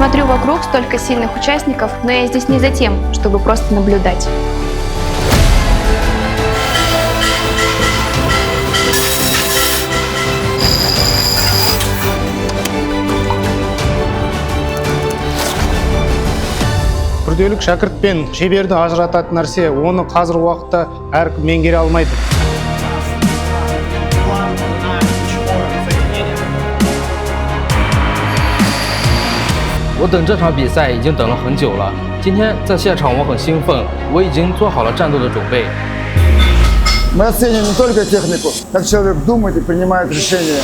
Смотрю вокруг столько сильных участников, но я здесь не за тем, чтобы просто наблюдать. Күрделік шәкірт пен шеберді ажырататын нәрсе, оны қазіргі уақытта әркім меңгере алмайды. 我等这场比赛已经等了很久了。今天在现场我很兴奋，我已经做好了战斗的准备。 Мы оценим не только технику, как человек думает и принимает решения.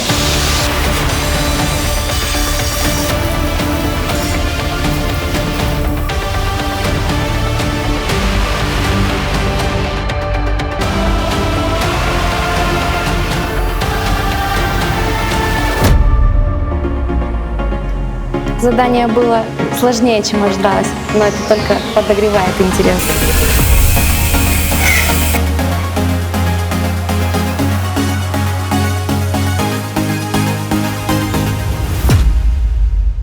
Задание было сложнее, чем ожидалось, но это только подогревает интерес.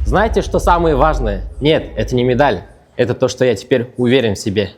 Знаете, что самое важное? Нет, это не медаль. Это то, что я теперь уверен в себе.